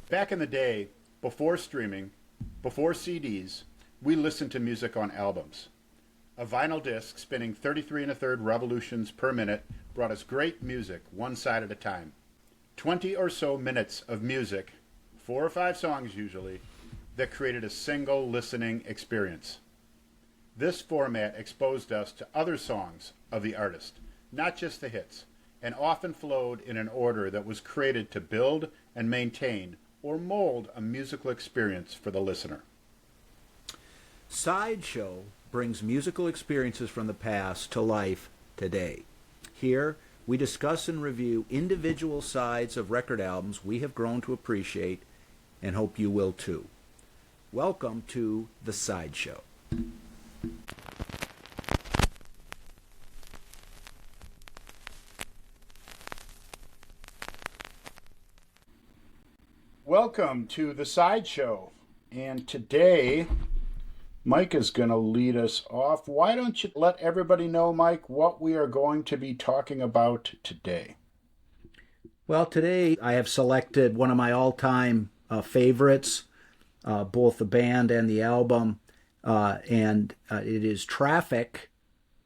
Back in the day, before streaming, before CDs, we listened to music on albums. A vinyl disc spinning 33 and a third revolutions per minute brought us great music one side at a time. 20 or so minutes of music, 4 or 5 songs usually, that created a single listening experience. This format exposed us to other songs of the artist, not just the hits, and often flowed in an order that was created to build and maintain or mold a musical experience for the listener. Sideshow brings musical experiences from the past to life today. Here, we discuss and review individual sides of record albums we have grown to appreciate and hope you will too. Welcome to The Sideshow. Welcome to The Sideshow, and today Mike is going to lead us off. Why don't you let everybody know, Mike, what we are going to be talking about today? Well, today I have selected one of my all-time favorites, both the band and the album, and it is Traffic,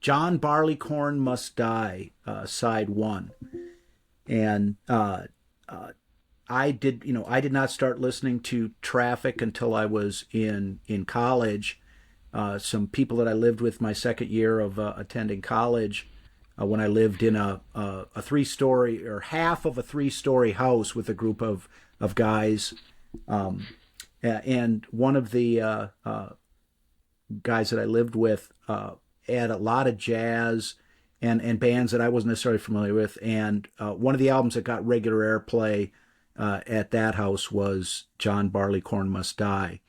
John Barleycorn Must Die, side 1. And I did not start listening to Traffic until I was in college. Some people that I lived with my second year of attending college, when I lived in a 3-story or half of a 3-story house with a group of guys, and one of the guys that I lived with had a lot of jazz and bands that I wasn't necessarily familiar with, and one of the albums that got regular airplay at that house was John Barleycorn Must Die.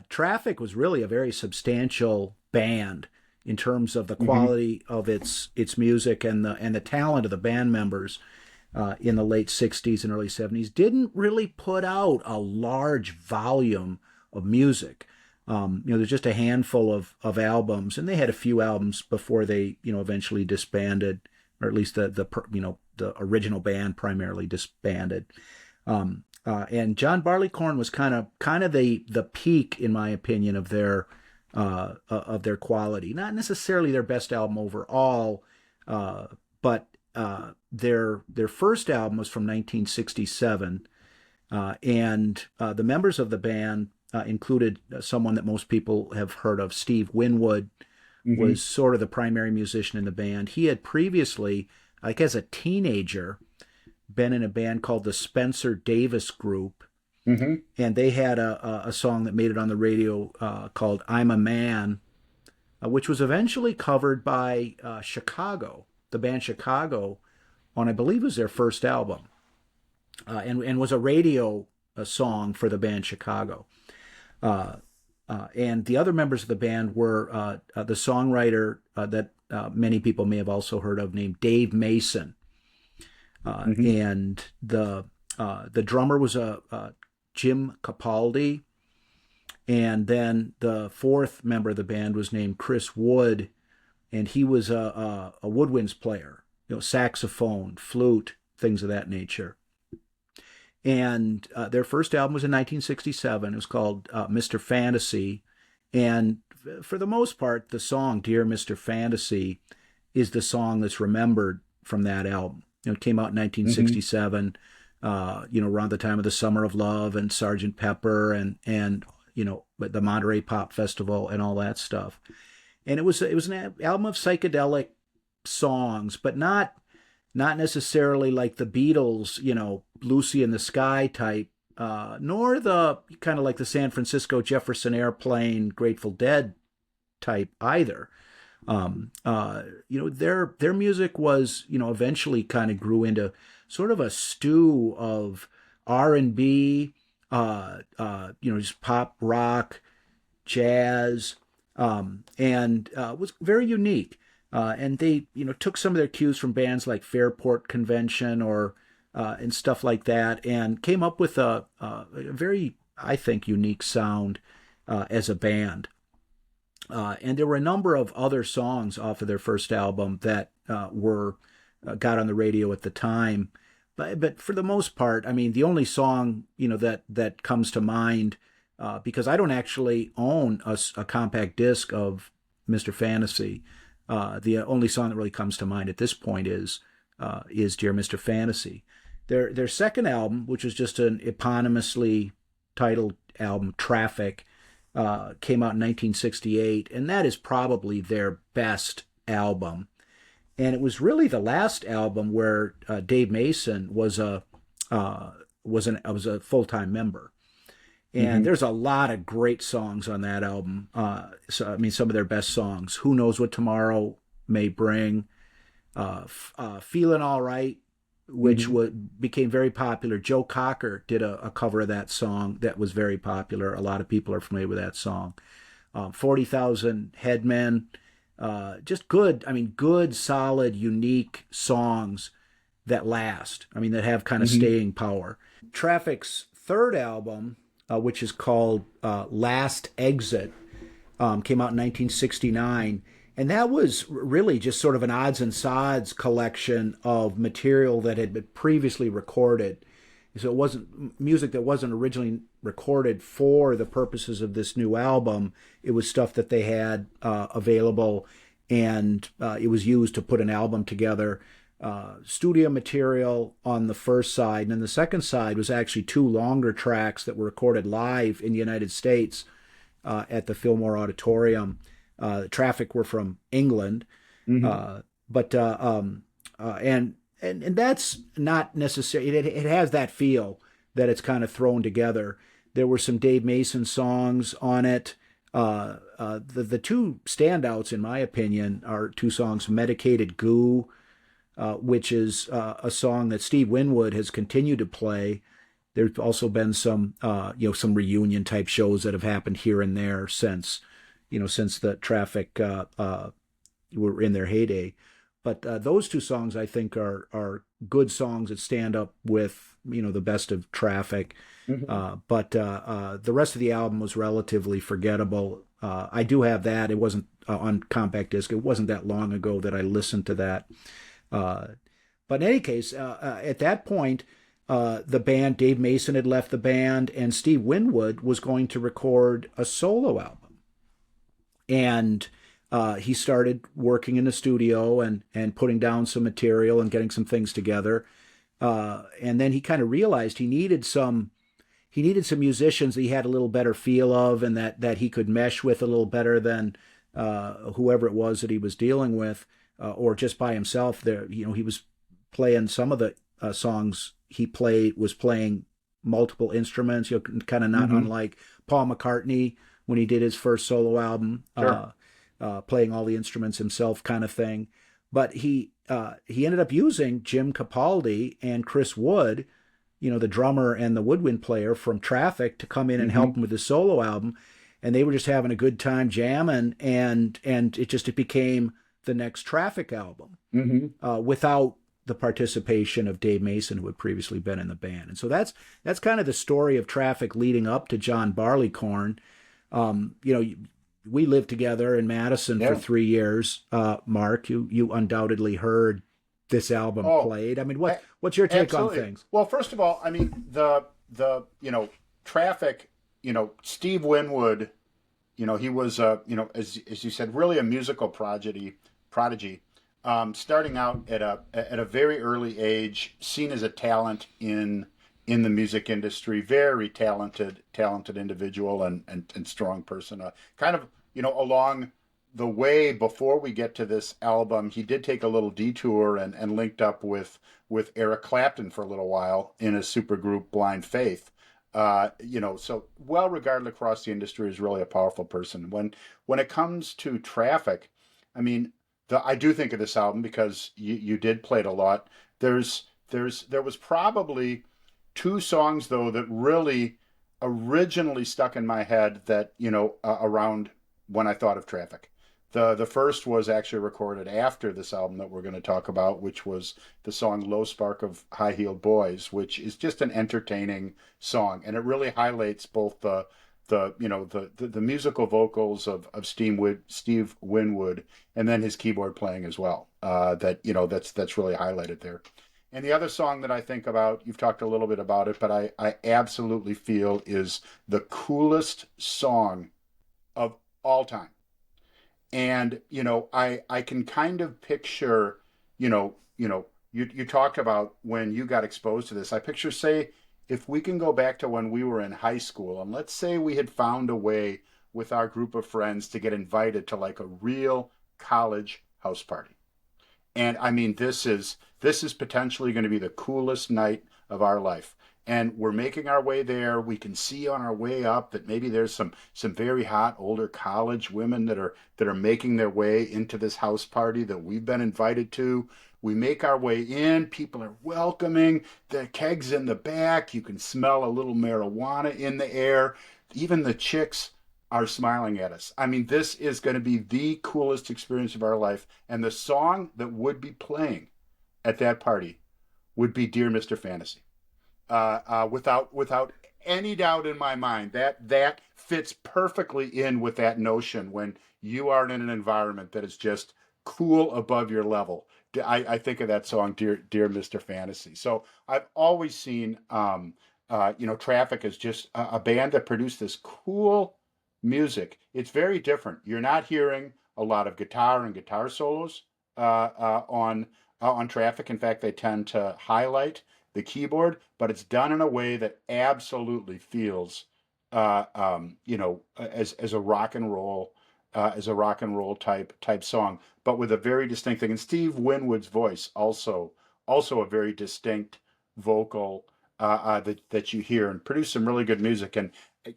Traffic was really a very substantial band in terms of the quality of its music and the talent of the band members in the late 60s and early 70s. Didn't really put out a large volume of music. There's just a handful of albums, and they had a few albums before they eventually disbanded, or at least the original band primarily disbanded. And John Barleycorn was kind of the peak, in my opinion, of their quality. Not necessarily their best album overall, but their first album was from 1967, and the members of the band included someone that most people have heard of. Steve Winwood was sort of the primary musician in the band. He had previously, like as a teenager, been in a band called the Spencer Davis Group, and they had a song that made it on the radio called "I'm a Man," which was eventually covered by Chicago, the band Chicago, on I believe was their first album, and was a radio song for the band Chicago. And the other members of the band were the songwriter that many people may have also heard of, named Dave Mason. And the drummer was Jim Capaldi, and then the fourth member of the band was named Chris Wood, and he was a woodwinds player, saxophone, flute, things of that nature. And their first album was in 1967. It was called Mr. Fantasy, and for the most part, the song "Dear Mr. Fantasy" is the song that's remembered from that album. It came out in 1967, around the time of the Summer of Love and Sgt. Pepper and the Monterey Pop Festival and all that stuff. And it was an album of psychedelic songs, but not necessarily like the Beatles, Lucy in the Sky type, nor the kind of like the San Francisco Jefferson Airplane, Grateful Dead type either. Their music was, eventually kind of grew into sort of a stew of R&B, just pop rock, jazz, and was very unique. And they, took some of their cues from bands like Fairport Convention and stuff like that, and came up with a very, I think, unique sound as a band. And there were a number of other songs off of their first album that got on the radio at the time. but for the most part, I mean, the only song that comes to mind, because I don't actually own a compact disc of Mr. Fantasy. The only song that really comes to mind at this point is Dear Mr. Fantasy. Their second album, which was just an eponymously titled album, Traffic, came out in 1968, and that is probably their best album. And it was really the last album where Dave Mason was a full-time member. And there's a lot of great songs on that album. So I mean, some of their best songs: "Who Knows What Tomorrow May Bring," "Feeling All Right," which became very popular. Joe Cocker did a cover of that song that was very popular. A lot of people are familiar with that song. 40,000 Headmen. Just good, I mean, good, solid, unique songs that last. I mean, that have kind of staying power. Traffic's third album, which is called Last Exit, came out in 1969. And that was really just sort of an odds and sods collection of material that had been previously recorded. So it wasn't music that wasn't originally recorded for the purposes of this new album. It was stuff that they had available, and it was used to put an album together. Studio material on the first side, and then the second side was actually two longer tracks that were recorded live in the United States at the Fillmore Auditorium. Traffic were from England, but that's not necessary. It has that feel that it's kind of thrown together. There were some Dave Mason songs on it. The two standouts, in my opinion, are two songs: "Medicated Goo," which is a song that Steve Winwood has continued to play. There's also been some reunion type shows that have happened here and there since the Traffic were in their heyday. But those two songs, I think, are good songs that stand up with the best of Traffic. But the rest of the album was relatively forgettable. I do have that. It wasn't on compact disc. It wasn't that long ago that I listened to that. But in any case, at that point, the band, Dave Mason had left the band, and Steve Winwood was going to record a solo album. And he started working in the studio and putting down some material and getting some things together. And then he kind of realized he needed some musicians that he had a little better feel of, and that he could mesh with a little better than whoever it was that he was dealing with, or just by himself. There, he was playing some of the songs he was playing multiple instruments, kind of not unlike Paul McCartney when he did his first solo album, playing all the instruments himself, kind of thing. But he ended up using Jim Capaldi and Chris Wood, the drummer and the woodwind player from Traffic, to come in and help him with his solo album. And they were just having a good time jamming, and it became the next Traffic album without the participation of Dave Mason, who had previously been in the band. And so that's kind of the story of Traffic leading up to John Barleycorn. We lived together in Madison for 3 years. Mark, you undoubtedly heard this album played. I mean, what's your take on things? Well, first of all, I mean, the Traffic, Steve Winwood, he was as you said, really a musical prodigy. Starting out at a very early age, seen as a talent in the music industry, very talented individual and strong person. Kind of, along the way before we get to this album, he did take a little detour and linked up with Eric Clapton for a little while in a supergroup, Blind Faith. So well regarded across the industry, is really a powerful person. When it comes to Traffic, I mean, I do think of this album because you did play it a lot. There was probably two songs though that really originally stuck in my head that around when I thought of Traffic. The first was actually recorded after this album that we're going to talk about, which was the song "Low Spark of High Heeled Boys," which is just an entertaining song, and it really highlights both the musical vocals of Steve Winwood, and then his keyboard playing as well. That's really highlighted there. And the other song that I think about, you've talked a little bit about it, but I absolutely feel is the coolest song of all time. And, I can kind of picture, you talked about when you got exposed to this. I picture, say, if we can go back to when we were in high school, and let's say we had found a way with our group of friends to get invited to like a real college house party. And I mean, this is potentially going to be the coolest night of our life. And we're making our way there. We can see on our way up that maybe there's some very hot older college women that are making their way into this house party that we've been invited to. We make our way in. People are welcoming. The kegs in the back. You can smell a little marijuana in the air. Even the chicks are smiling at us. I mean, this is going to be the coolest experience of our life. And the song that would be playing at that party would be "Dear Mr. Fantasy." Without any doubt in my mind, that fits perfectly in with that notion when you are in an environment that is just cool above your level. I think of that song, "Dear Mr. Fantasy." So I've always seen, Traffic as just a band that produced this cool music. It's very different. You're not hearing a lot of guitar and guitar solos on Traffic. In fact, they tend to highlight the keyboard, but it's done in a way that absolutely feels, as a rock and roll type song, but with a very distinct thing. And Steve Winwood's voice also a very distinct vocal that you hear, and produced some really good music. And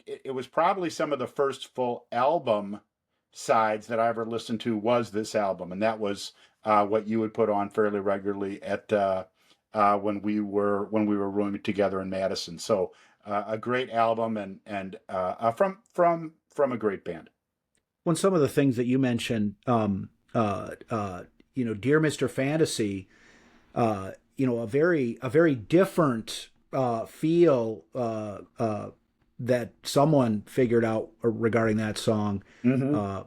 it was probably some of the first full album sides that I ever listened to was this album, and that was what you would put on fairly regularly at when we were rooming together in Madison. So a great album, and from a great band. When some of the things that you mentioned, "Dear Mr. Fantasy," a very different feel that someone figured out regarding that song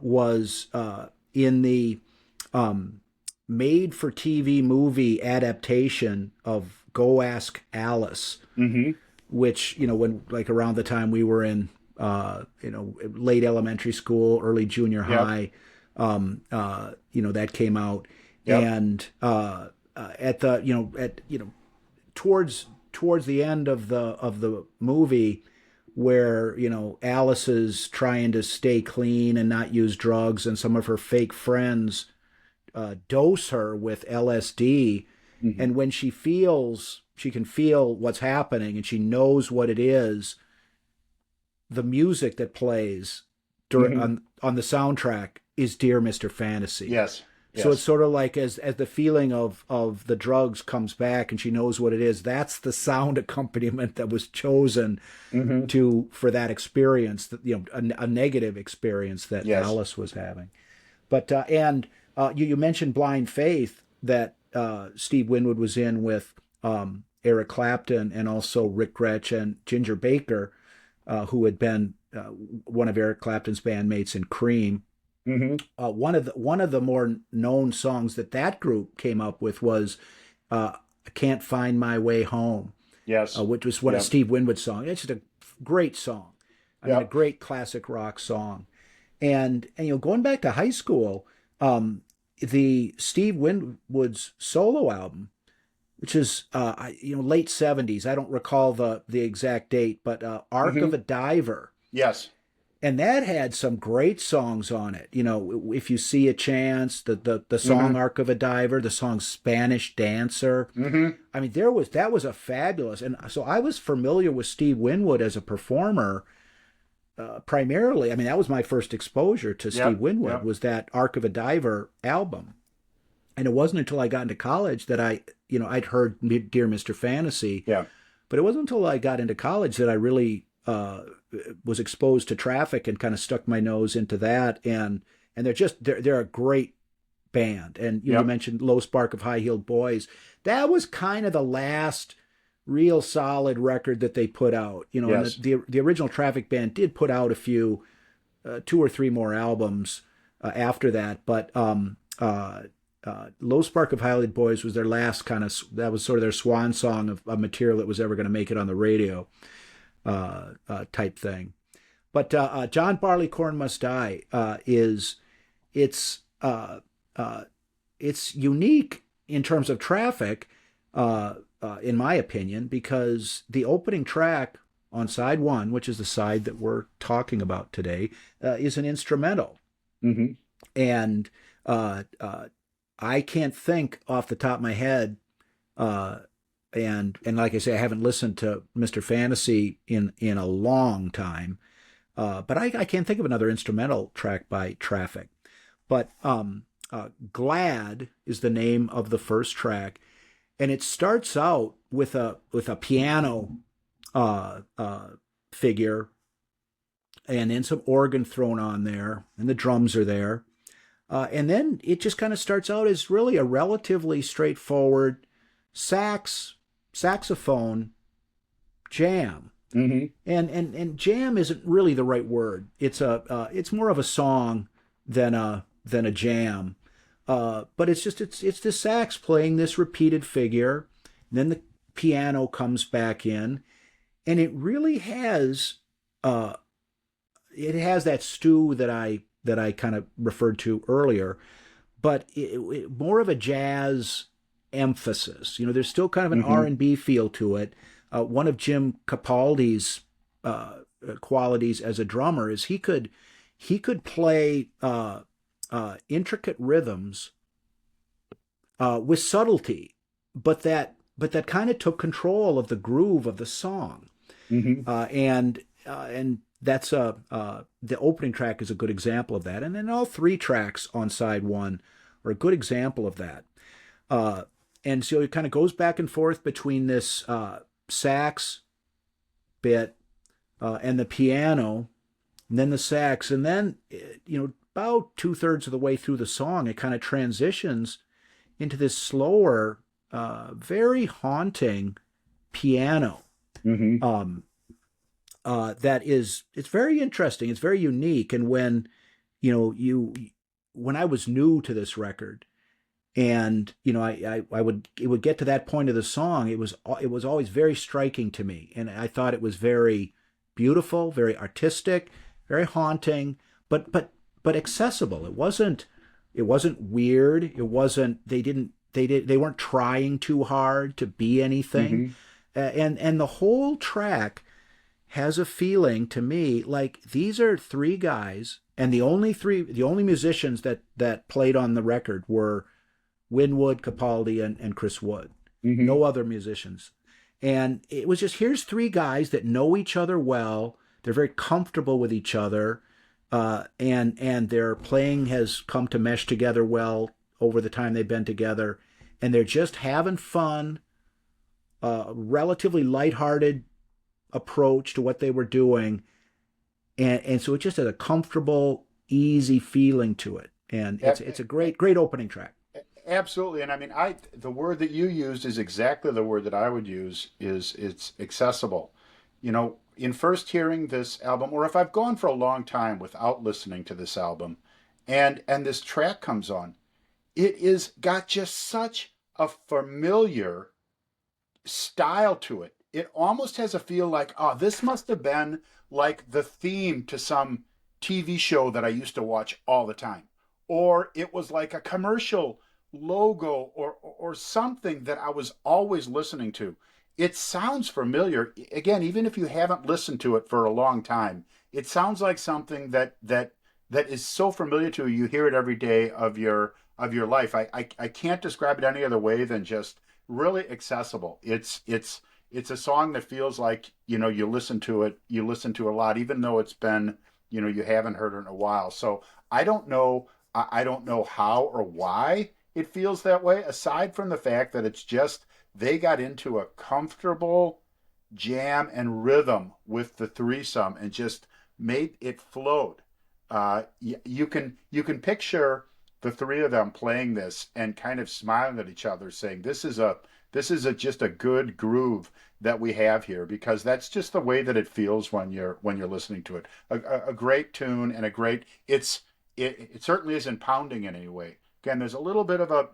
was in the made-for-TV movie adaptation of "Go Ask Alice," which, when like around the time we were in late elementary school, early junior high, that came out. Yep. And towards the end of the movie, where Alice is trying to stay clean and not use drugs, and some of her fake friends dose her with LSD, and when she can feel what's happening, and she knows what it is, the music that plays during on the soundtrack is "Dear Mr. Fantasy." Yes. So it's sort of like as the feeling of the drugs comes back and she knows what it is, that's the sound accompaniment that was chosen for that experience, a negative experience that Alice was having. But you mentioned "Blind Faith," that Steve Winwood was in with Eric Clapton and also Rick Gretsch and Ginger Baker, who had been one of Eric Clapton's bandmates in Cream. One of the more known songs that group came up with was "I Can't Find My Way Home." Yes, which was a Steve Winwood song. It's just a great song. I mean, a great classic rock song. And going back to high school, the Steve Winwood's solo album, which is late 70s. I don't recall the exact date, but "Arc of a Diver." Yes. And that had some great songs on it. "If You See a Chance," the song "Arc of a Diver," the song "Spanish Dancer." I mean, that was a fabulous. And so I was familiar with Steve Winwood as a performer primarily. I mean, that was my first exposure to Steve Winwood, was that "Arc of a Diver" album. And it wasn't until I got into college that I'd heard "Dear Mr. Fantasy." Yeah. But it wasn't until I got into college that I really was exposed to Traffic and kind of stuck my nose into that. And they're a great band. And you mentioned "Low Spark of High Heeled Boys." That was kind of the last real solid record that they put out. And the original Traffic band did put out a few, 2 or 3 more albums after that. But Low Spark of Highland Boys was their last kind of, that was sort of their swan song of material that was ever going to make it on the radio type thing. But John Barleycorn Must Die it's it's unique in terms of traffic, in my opinion, because the opening track on side one, which is the side that we're talking about today, is an instrumental. Mm-hmm. And I can't think off the top of my head, and like I say, I haven't listened to Mr. Fantasy in a long time, but I can't think of another instrumental track by Traffic. But Glad is the name of the first track, and it starts out with a piano figure, and then some organ thrown on there, and the drums are there. And then it just kind of starts out as really a relatively straightforward saxophone jam. Mm-hmm. And jam isn't really the right word. It's more of a song than a jam. But it's the sax playing this repeated figure. Then the piano comes back in, and it really has that stew that I kind of referred to earlier, but more of a jazz emphasis. There's still kind of an Mm-hmm. R&B feel to it. One of Jim Capaldi's qualities as a drummer is he could play intricate rhythms with subtlety, but that kind of took control of the groove of the song. Mm-hmm. And that's the opening track is a good example of that, and then all three tracks on side one are a good example of that. And so it kind of goes back and forth between this sax bit and the piano, and then the sax, and then about 2/3 of the way through the song, it kind of transitions into this slower, very haunting piano. Mm-hmm. It's very interesting. It's very unique. And when I was new to this record, and it would get to that point of the song, it was always very striking to me, and I thought it was very beautiful, very artistic, very haunting, but accessible. It wasn't weird. It wasn't. They weren't trying too hard to be anything. Mm-hmm. And the whole track has a feeling to me like these are three guys, and the only musicians that played on the record were Winwood, Capaldi, and Chris Wood. Mm-hmm. No other musicians. And it was just, here's three guys that know each other well. They're very comfortable with each other, and their playing has come to mesh together well over the time they've been together, and they're just having fun, relatively lighthearted approach to what they were doing, and so it just has a comfortable, easy feeling to it, and it's a great opening track. Absolutely, and I mean, the word that you used is exactly the word that I would use. It's accessible. In first hearing this album, or if I've gone for a long time without listening to this album, and this track comes on, it is got just such a familiar style to it. It almost has a feel like, oh, this must have been like the theme to some TV show that I used to watch all the time, or it was like a commercial logo or something that I was always listening to. It sounds familiar. Again, even if you haven't listened to it for a long time, it sounds like something that is so familiar to you. You hear it every day of your life. I can't describe it any other way than just really accessible. It's a song that feels like, you listen to it a lot, even though it's been, you haven't heard it in a while. So I don't know how or why it feels that way, aside from the fact that it's just they got into a comfortable jam and rhythm with the threesome and just made it float. You can picture the three of them playing this and kind of smiling at each other, saying, "This is just a good groove that we have here," because that's just the way that it feels when you're listening to it. A great tune and it certainly isn't pounding in any way. Again, there's a little bit of a,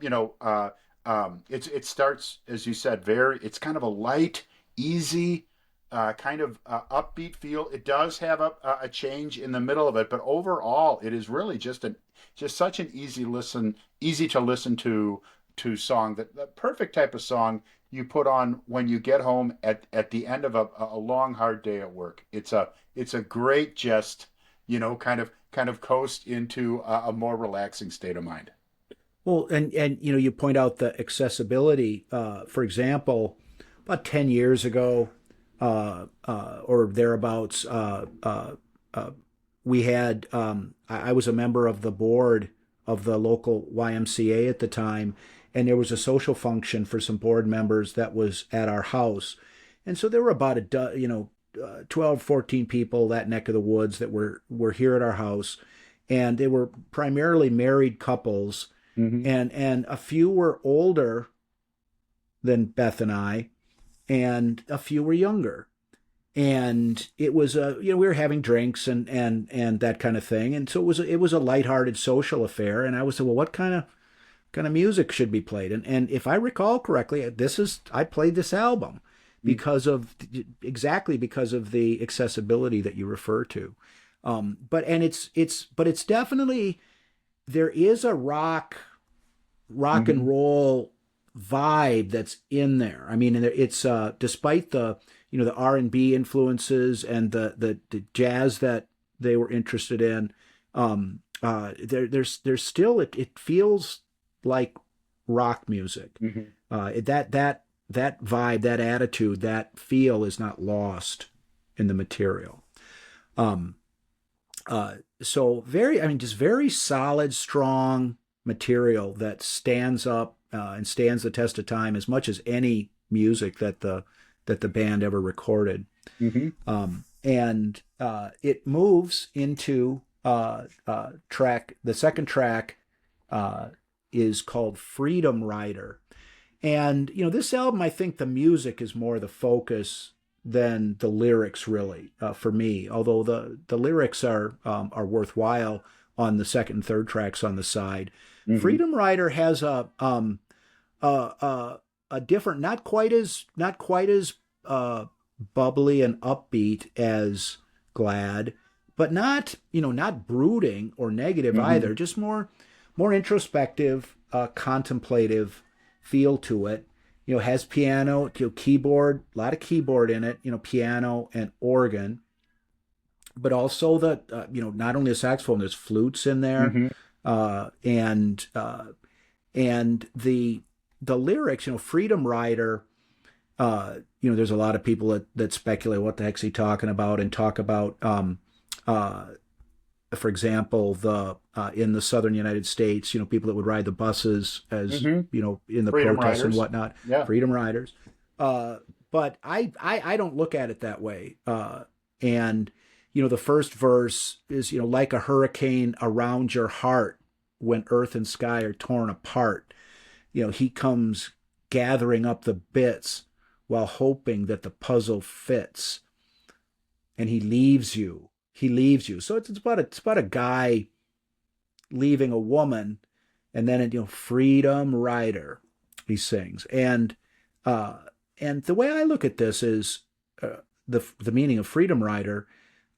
it starts, as you said, it's kind of a light, easy, kind of upbeat feel. It does have a change in the middle of it, but overall, it is really just such an easy to listen to song, that the perfect type of song you put on when you get home at the end of a long, hard day at work. It's a great just, kind of coast into a more relaxing state of mind. Well, and you point out the accessibility. For example, about 10 years ago, or thereabouts, we had I was a member of the board of the local YMCA at the time, and there was a social function for some board members that was at our house, and so there were about 12, 14 people that neck of the woods that were here at our house, and they were primarily married couples, Hmm. and a few were older than Beth and I, and a few were younger. And it was we were having drinks and that kind of thing, and so it was a lighthearted social affair. And I was well, what kind of music should be played? And if I recall correctly, I played this album exactly because of the accessibility that you refer to. But it's definitely, there is a rock and Hmm. roll vibe that's in there. I mean, it's despite the R&B influences and the jazz that they were interested in. There's still, it feels like rock music. Hmm. That vibe, that attitude, that feel is not lost in the material. Um, so just very solid, strong material that stands up and stands the test of time as much as any music that the band ever recorded. Hmm. And it moves into track. The second track is called Freedom Rider. And this album, I think the music is more the focus than the lyrics, really, for me. Although the lyrics are worthwhile on the second and third tracks on the side. Hmm. Freedom Rider has a different, not quite as bubbly and upbeat as Glad, but not brooding or negative Hmm. either. Just more introspective, contemplative feel to it. Has piano, keyboard, a lot of keyboard in it. Piano and organ, but also not only a saxophone. There's flutes in there, Hmm. and the lyrics. Freedom Rider. There's a lot of people that speculate what the heck's he talking about, and talk about, for example, the in the southern United States, people that would ride the buses as Hmm. in the Freedom protests and Riders. whatnot, Yeah. freedom riders. But I don't look at it that way. And the first verse is like a hurricane around your heart when earth and sky are torn apart. He comes gathering up the bits while hoping that the puzzle fits, and he leaves you. He leaves you. So it's about a guy leaving a woman, and then freedom rider, he sings. And the way I look at this is the meaning of freedom rider.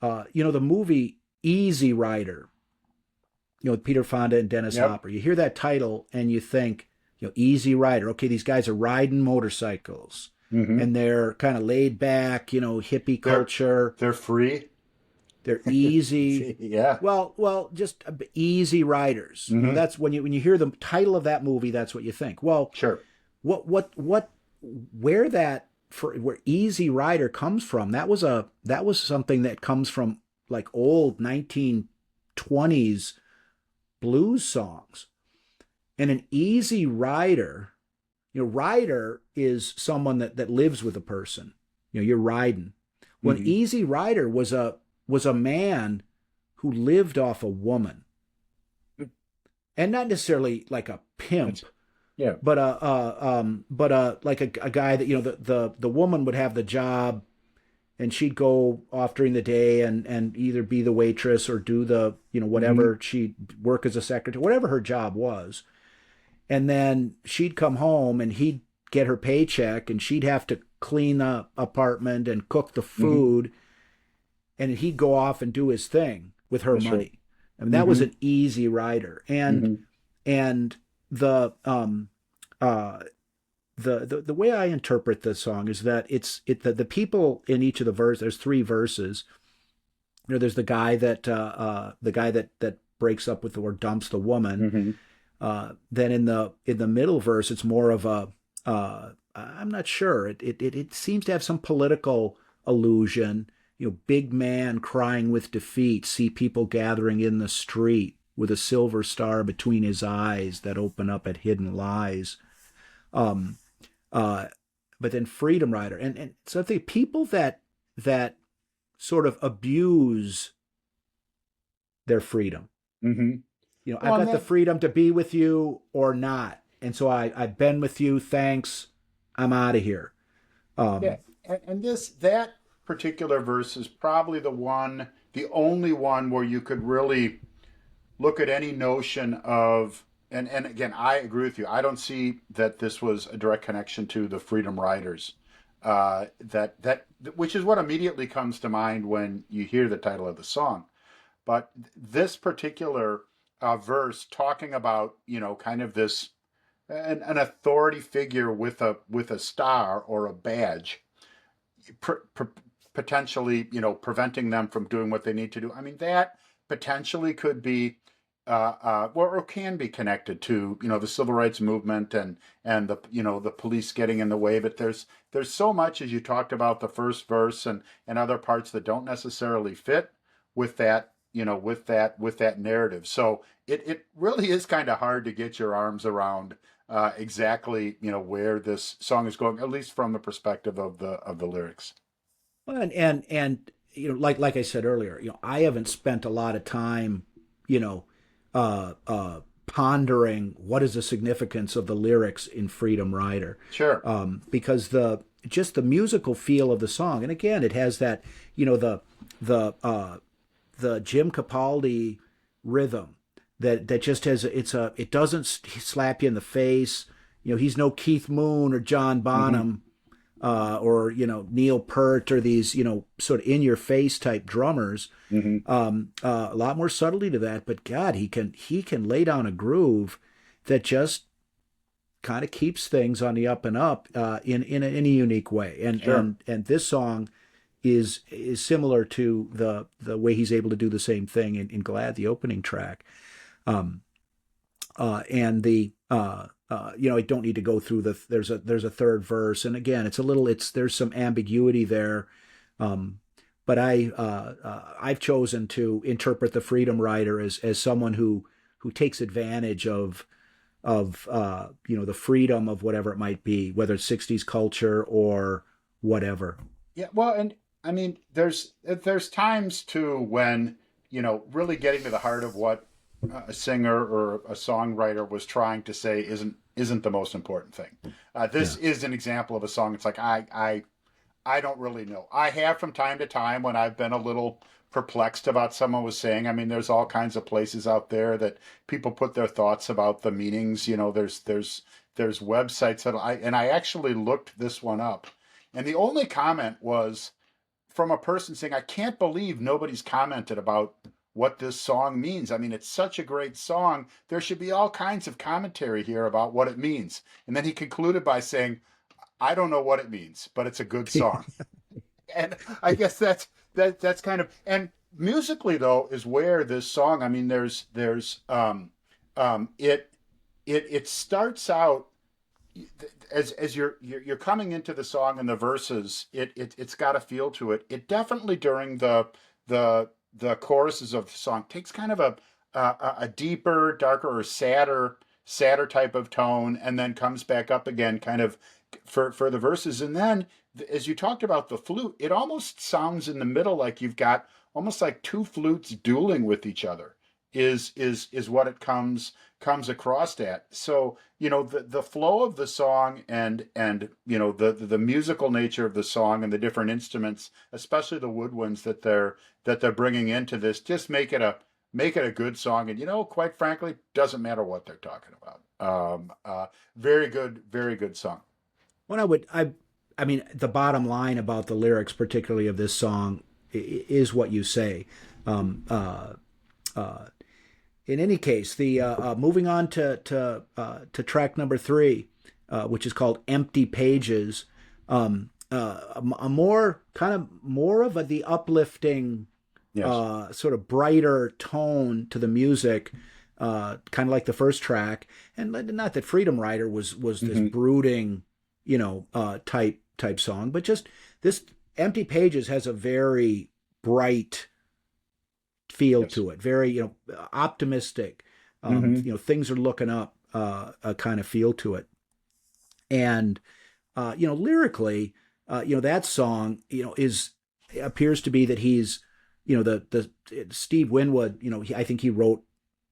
The movie Easy Rider, with Peter Fonda and Dennis Yep. Hopper. You hear that title and you think, Easy Rider. Okay, these guys are riding motorcycles, Hmm. and they're kind of laid back, hippie They're culture. they're free. They're easy. Yeah. Well, just easy riders. Hmm. That's when you hear the title of that movie, that's what you think. Well, Sure. what where Easy Rider comes from? That was something that comes from like old 1920s blues songs. And an easy rider, rider is someone that lives with a person. You're riding. Well, an Hmm. easy rider was a man who lived off a woman, and not necessarily like a pimp, Yeah. but like a guy that the woman would have the job, and she'd go off during the day and either be the waitress or do the Hmm. whatever, she'd work as a secretary, whatever her job was. and then she'd come home and he'd get her paycheck and she'd have to clean the apartment and cook the Mm-hmm. food, and he'd go off and do his thing with her That's right. money. I mean, that was Mm-hmm. an easy rider. Mm-hmm. And the uh the way I interpret the song is that the people in each of the verses. There's three verses. You know, there's the guy that breaks up with or dumps the woman. Mm-hmm. Then in the middle verse, it's more of a I'm not sure. It seems to have some political allusion. You know, big man crying with defeat. See people gathering in the street with a silver star between his eyes that open up at hidden lies. Um, but then Freedom Rider, and so I think people that sort of abuse their freedom. Mm-hmm. You know, Well, I've and got the that, freedom to be with you or not, and so I've been with you. Thanks, I'm out of here. yeah, Um, and that particular verse is probably the only one where you could really look at any notion of, and again, I agree with you. I don't see that this was a direct connection to the Freedom Riders. That which is what immediately comes to mind when you hear the title of the song. But this particular verse talking about, kind of this an authority figure with a star or a badge, pr- pr- potentially, preventing them from doing what they need to do. I mean, that potentially could be, or can be connected to, the civil rights movement and the police getting in the way. But there's so much, as you talked about the first verse and other parts that don't necessarily fit with that, with that narrative. So it really is kind of hard to get your arms around exactly, where this song is going, at least from the perspective of the lyrics. and you know, like I said earlier, you know, I haven't spent a lot of time, you know, pondering what is the significance of the lyrics in Freedom Rider, Sure. because the musical feel of the song, and again, it has that, you know, the Jim Capaldi rhythm that just has it doesn't slap you in the face. You know, he's no Keith Moon or John Mm-hmm. Bonham, or you know, Neil Peart, or these, you know, sort of in your face type drummers. Mm-hmm. A lot more subtlety to that, but God, he can lay down a groove that just kind of keeps things on the up and up, in a unique way. And Sure. and this song is similar to the way he's able to do the same thing in Glad, the opening track. Um, and the you know, I don't need to go through there's a third verse, and again, there's some ambiguity there. Um, but I've chosen to interpret the Freedom Rider as someone who takes advantage of you know, the freedom of whatever it might be, whether it's 60s culture or whatever. Yeah. Well, and I mean, there's times too when, really getting to the heart of what a singer or a songwriter was trying to say isn't the most important thing. This Yeah. is an example of a song. It's like I don't really know. I have from time to time when I've been a little perplexed about someone was saying. I mean, there's all kinds of places out there that people put their thoughts about the meanings. There's websites I actually looked this one up, and the only comment was from a person saying, "I can't believe nobody's commented about what this song means. I mean, it's such a great song. There should be all kinds of commentary here about what it means." And then he concluded by saying, "I don't know what it means, but it's a good song." And I guess that's kind of, and musically though is where this song. I mean, there's it starts out as you're coming into the song and the verses. It's got a feel to it. It definitely during the choruses of the song takes kind of a deeper, darker, or sadder type of tone, and then comes back up again, kind of for the verses. And then, as you talked about the flute, it almost sounds in the middle like you've got almost like two flutes dueling with each other. Is what it comes across at. So the flow of the song and the musical nature of the song and the different instruments, especially the woodwinds that they're bringing into this, just make it a good song. And quite frankly, doesn't matter what they're talking about. Very good, very good song. When I mean, the bottom line about the lyrics, particularly of this song, is what you say. Um, uh, uh, in any case, the moving on to track number three, which is called "Empty Pages," a more kind of more of the uplifting, Yes. sort of brighter tone to the music, kind of like the first track. And not that Freedom Rider was this brooding, type song, but just this Empty Pages has a very bright feel Yes. to it, very optimistic. Things are looking up, a kind of feel to it, and lyrically, that song, is appears to be that he's, the Steve Winwood, I think he wrote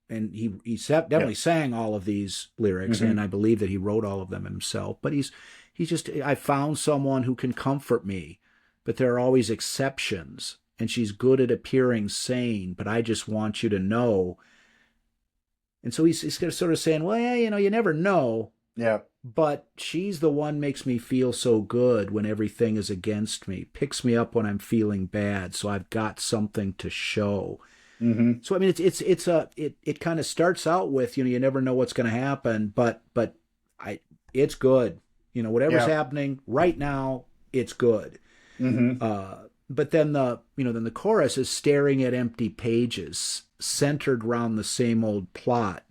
and he definitely sang all of these lyrics, and I believe that he wrote all of them himself. But he's just, I found someone who can comfort me, but there are always exceptions, and she's good at appearing sane, but I just want you to know. And so he's sort of saying, well, yeah, you never know, Yeah. but she's the one makes me feel so good when everything is against me, picks me up when I'm feeling bad, so I've got something to show. So I mean, it kind of starts out with, you never know what's going to happen, but it's good. Whatever's Yeah. happening right now, it's good. But then the chorus is staring at empty pages, centered around the same old plot,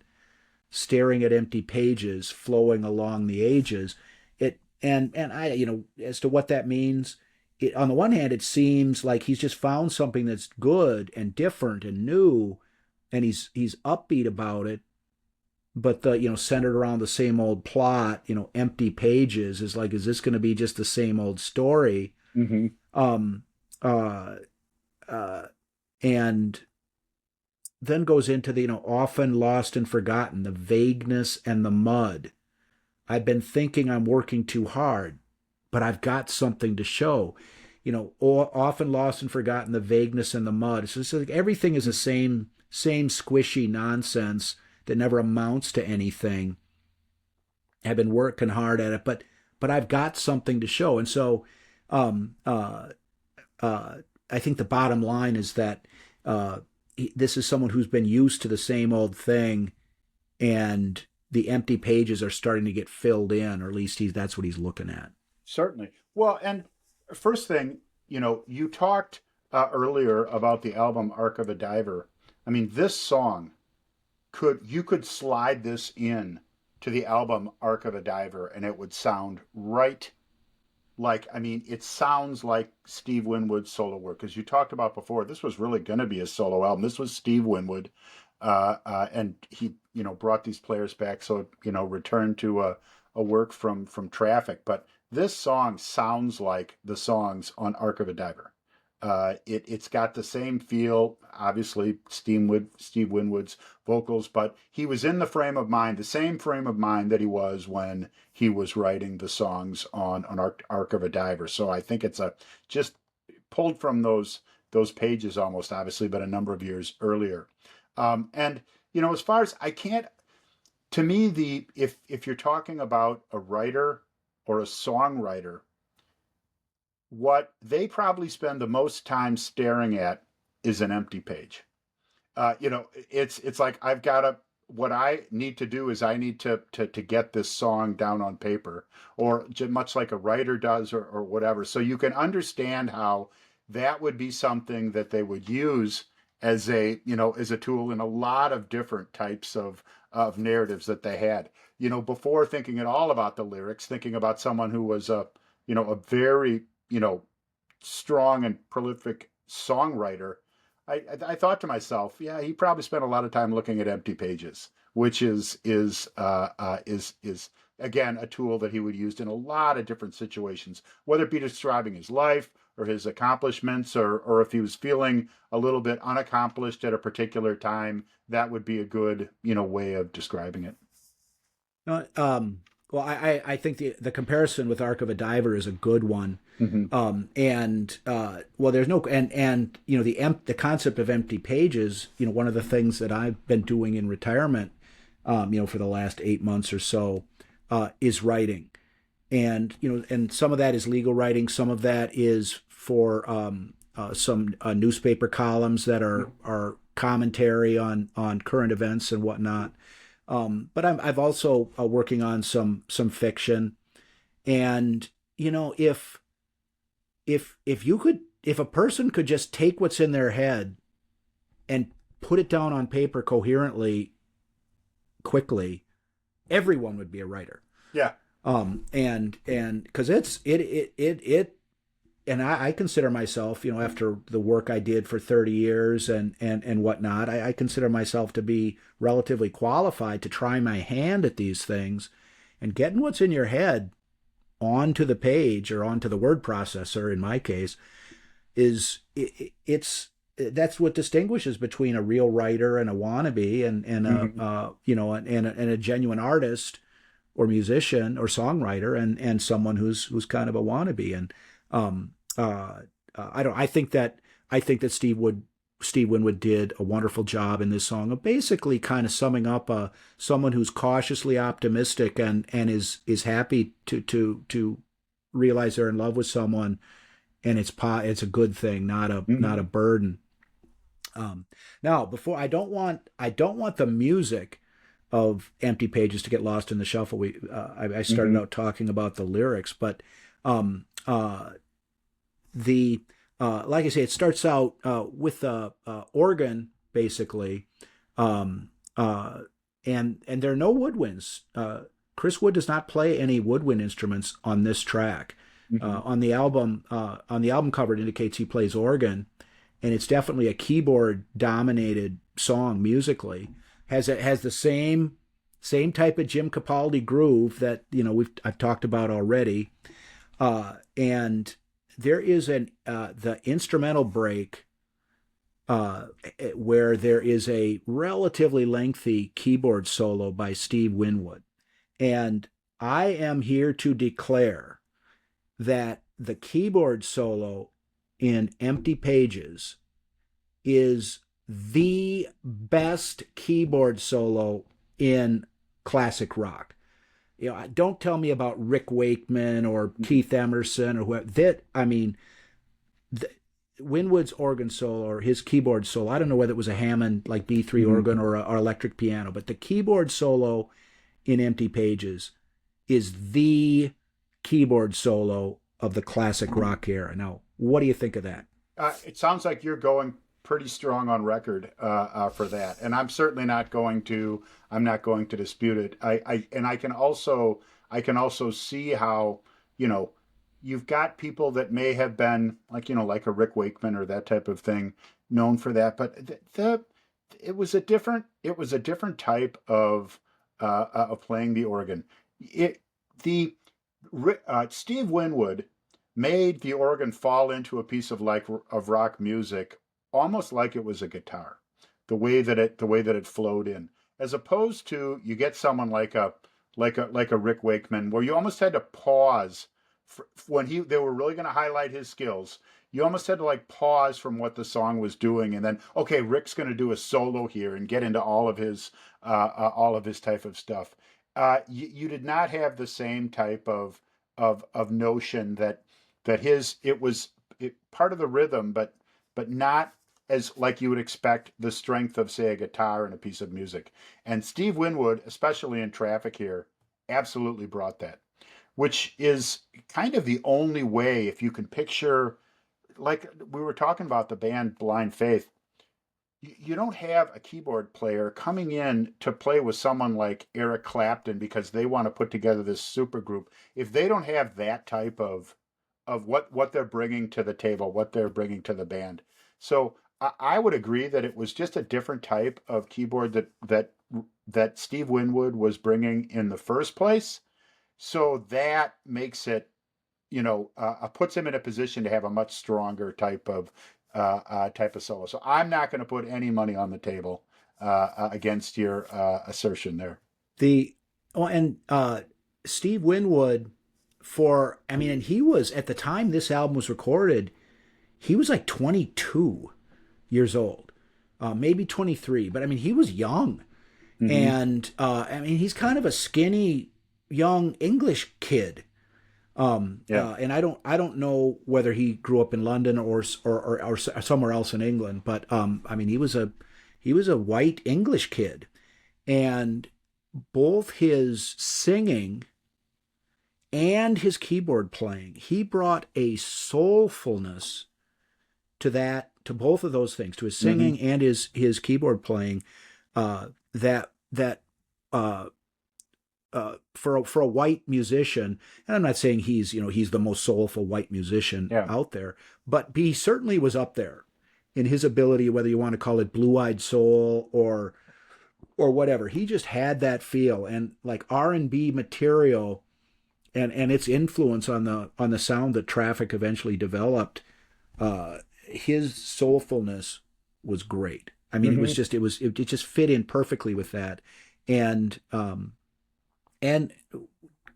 staring at empty pages, flowing along the ages. And I, as to what that means, on the one hand, it seems like he's just found something that's good and different and new, and he's upbeat about it. But centered around the same old plot, empty pages, is like, is this going to be just the same old story? Um, uh, and then goes into the, often lost and forgotten, the vagueness and the mud. I've been thinking I'm working too hard, but I've got something to show. Often lost and forgotten, the vagueness and the mud. So it's like everything is the same squishy nonsense that never amounts to anything. I've been working hard at it, but I've got something to show. And so, I think the bottom line is that this is someone who's been used to the same old thing, and the empty pages are starting to get filled in, or at least that's what he's looking at. Certainly. Well, and first thing, you talked earlier about the album Arc of a Diver. I mean, this song you could slide this in to the album Arc of a Diver, and it would sound right like, I mean, it sounds like Steve Winwood's solo work. As you talked about before, this was really going to be a solo album. This was Steve Winwood, and he, brought these players back, so returned to a work from Traffic. But this song sounds like the songs on Arc of a Diver. It's got the same feel, obviously Steve Winwood's vocals, but he was in the same frame of mind that he was when he was writing the songs on Arc of a Diver. So I think it's just pulled from those pages almost, obviously, but a number of years earlier. And as far as to me, if you're talking about a writer or a songwriter, what they probably spend the most time staring at is an empty page. It's like, what I need to do is I need to get this song down on paper, or much like a writer does, or whatever. So you can understand how that would be something that they would use as a tool in a lot of different types of narratives that they had. Before thinking at all about the lyrics, thinking about someone who was a very strong and prolific songwriter, I thought to myself, yeah, he probably spent a lot of time looking at empty pages, which is again a tool that he would use in a lot of different situations, whether it be describing his life or his accomplishments, or if he was feeling a little bit unaccomplished at a particular time, that would be a good way of describing it. Well, I think the comparison with Arc of a Diver is a good one. Well, there's no, and the concept of empty pages, one of the things that I've been doing in retirement, for the last 8 months or so, is writing. And, and some of that is legal writing. Some of that is for some newspaper columns that are commentary on current events and whatnot. But I've also working on some fiction. And, if a person could just take what's in their head and put it down on paper coherently, quickly, everyone would be a writer. Yeah. And because I consider myself, after the work I did for 30 years and whatnot, I consider myself to be relatively qualified to try my hand at these things. And getting what's in your head onto the page or onto the word processor, in my case, that's what distinguishes between a real writer and a wannabe, and a genuine artist or musician or songwriter and someone who's kind of a wannabe. And I think that Steve Winwood did a wonderful job in this song of basically kind of summing up someone who's cautiously optimistic and is happy to realize they're in love with someone, and it's a good thing, not a burden. Now, before I don't want the music of Empty Pages to get lost in the shuffle. I started out talking about the lyrics, but like I say, it starts out with the organ basically, and there are no woodwinds. Chris Wood does not play any woodwind instruments on this track. On the album cover, it indicates he plays organ, and it's definitely a keyboard dominated song musically. Has the same type of Jim Capaldi groove that I've talked about already, and there is the instrumental break where there is a relatively lengthy keyboard solo by Steve Winwood, and I am here to declare that the keyboard solo in Empty Pages is the best keyboard solo in classic rock. Don't tell me about Rick Wakeman or Keith Emerson or whoever. Winwood's organ solo or his keyboard solo, I don't know whether it was a Hammond like B3 organ or electric piano, but the keyboard solo in Empty Pages is the keyboard solo of the classic rock era. Now, what do you think of that? It sounds like you're going pretty strong on record for that, and I'm certainly not going to. I'm not going to dispute it. I can also see how you've got people that may have been like a Rick Wakeman or that type of thing known for that, but it was a different type of playing the organ. Steve Winwood made the organ fall into a piece of rock music almost like it was a guitar, the way that it flowed in, as opposed to you get someone like a Rick Wakeman, where you almost had to pause when they were really going to highlight his skills. You almost had to pause from what the song was doing, and then okay, Rick's going to do a solo here and get into all of his type of stuff. You did not have the same type of notion that it was part of the rhythm, but not as like you would expect the strength of, say, a guitar in a piece of music. And Steve Winwood, especially in Traffic here, absolutely brought that, which is kind of the only way, if you can picture, like we were talking about the band Blind Faith, you don't have a keyboard player coming in to play with someone like Eric Clapton because they want to put together this super group. If they don't have that type of what they're bringing to the table, what they're bringing to the band. So I would agree that it was just a different type of keyboard that Steve Winwood was bringing in the first place. So that makes it, puts him in a position to have a much stronger type of solo. So I'm not going to put any money on the table against your assertion there. Steve Winwood, and he was, at the time this album was recorded, he was like 22 years old, maybe 23, but he was young. Mm-hmm. And I mean, he's kind of a skinny young English kid. Yeah. And I don't know whether he grew up in London or somewhere else in England, but I mean, he was a white English kid, and both his singing and his keyboard playing, he brought a soulfulness to both of those things, to his Mm-hmm. singing and his keyboard playing, that for a white musician, and I'm not saying he's the most soulful white musician Yeah. out there, but he certainly was up there in his ability, whether you want to call it blue-eyed soul or whatever. He just had that feel, and like R&B material and its influence on the sound that Traffic eventually developed. His soulfulness was great. I mean, Mm-hmm. it just fit in perfectly with that, and and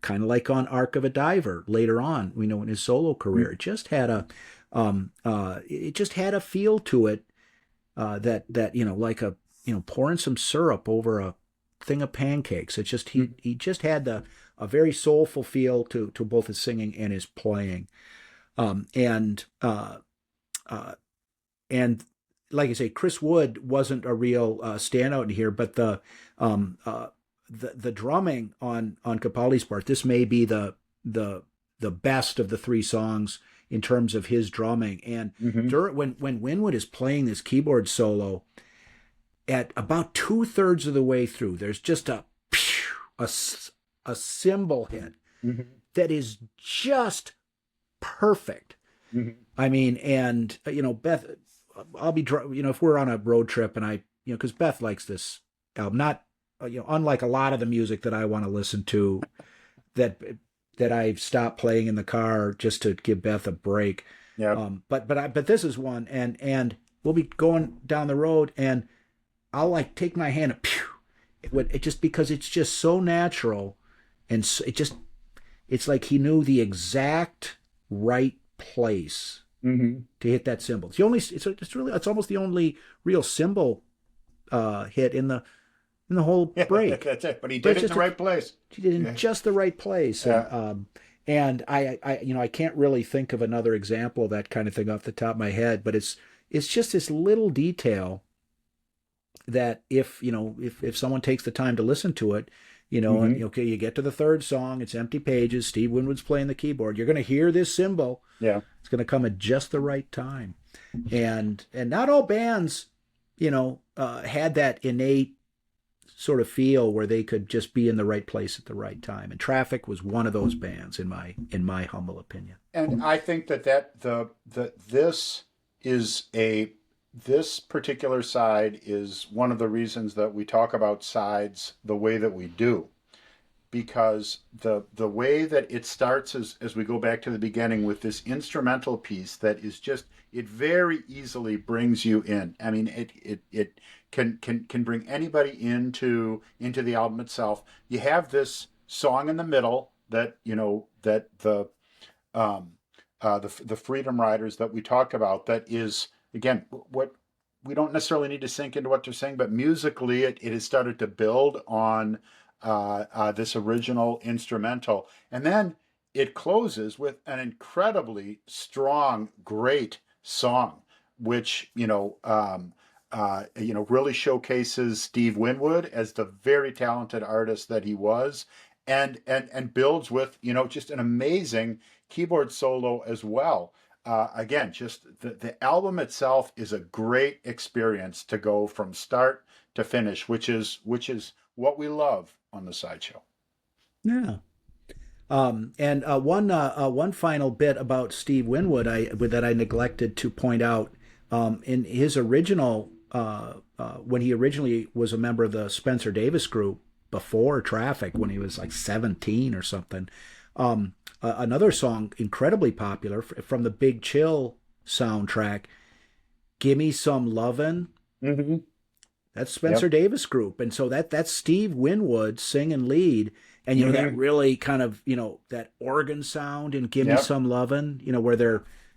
kind of like on Arc of a Diver later on, in his solo career, it just had a feel to it, that like a pouring some syrup over a thing of pancakes. It just he just had a very soulful feel to both his singing and his playing, and and like I say, Chris Wood wasn't a real standout in here, but the drumming on Capaldi's part, this may be the best of the three songs in terms of his drumming. And Mm-hmm. when Winwood is playing this keyboard solo, at about 2/3 of the way through, there's just a cymbal hit Mm-hmm. that is just perfect. Mm-hmm. I mean, and Beth, I'll be if we're on a road trip and because Beth likes this album, not unlike a lot of the music that I want to listen to, that I've stopped playing in the car just to give Beth a break. Yeah. But this is one, and we'll be going down the road, and I'll like take my hand and it just, because it's just so natural, and so it's like he knew the exact right place Mm-hmm. to hit that cymbal. It's almost the only real cymbal hit in the whole break. That's it. But he did it in the right place. He did it in just the right place. Yeah. And I can't really think of another example of that kind of thing off the top of my head, but it's just this little detail that if someone takes the time to listen to it, Mm-hmm. and okay, you get to the third song, it's empty pages, Steve Winwood's playing the keyboard, you're going to hear this cymbal. Yeah. It's going to come at just the right time. And not all bands, had that innate sort of feel where they could just be in the right place at the right time. And Traffic was one of those bands, in my humble opinion. And I think this particular side is one of the reasons that we talk about sides the way that we do, because the way that it starts as we go back to the beginning with this instrumental piece that is just, it very easily brings you in. I mean, it can bring anybody into the album itself. You have this song in the middle that the Freedom Riders that we talked about, that is, again, what we don't necessarily need to sink into what they're saying, but musically it has started to build on this original instrumental. And then it closes with an incredibly strong, great song, which, really showcases Steve Winwood as the very talented artist that he was, and builds with, just an amazing keyboard solo as well. Again, just the album itself is a great experience to go from start to finish, which is what we love on the Sideshow. Yeah. And one final bit about Steve Winwood that I neglected to point out, in his original, when he originally was a member of the Spencer Davis Group before Traffic, when he was like 17 or something, another song incredibly popular from the Big Chill soundtrack, "Gimme Some Lovin'." Mm-hmm. That's Spencer Davis Group, and so that's Steve Winwood singing lead, and that really kind of that organ sound in "Gimme Some Lovin'," where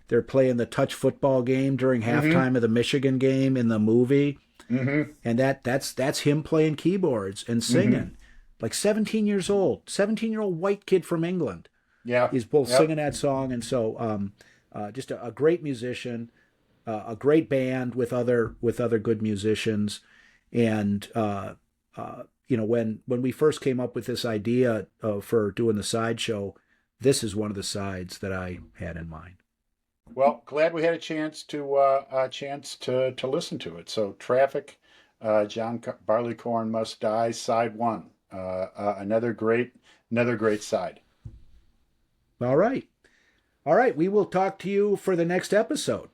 they're playing the touch football game during halftime of the Michigan game in the movie. And that's him playing keyboards and singing. Like 17 years old, 17-year-old white kid from England. Yeah. He's both Yep. singing that song, and so just a great musician, a great band with other good musicians, and when we first came up with this idea for doing the sideshow, this is one of the sides that I had in mind. Well, glad we had a chance to listen to it. So, Traffic, John Barleycorn Must Die, side one. Another great side. All right. We will talk to you for the next episode.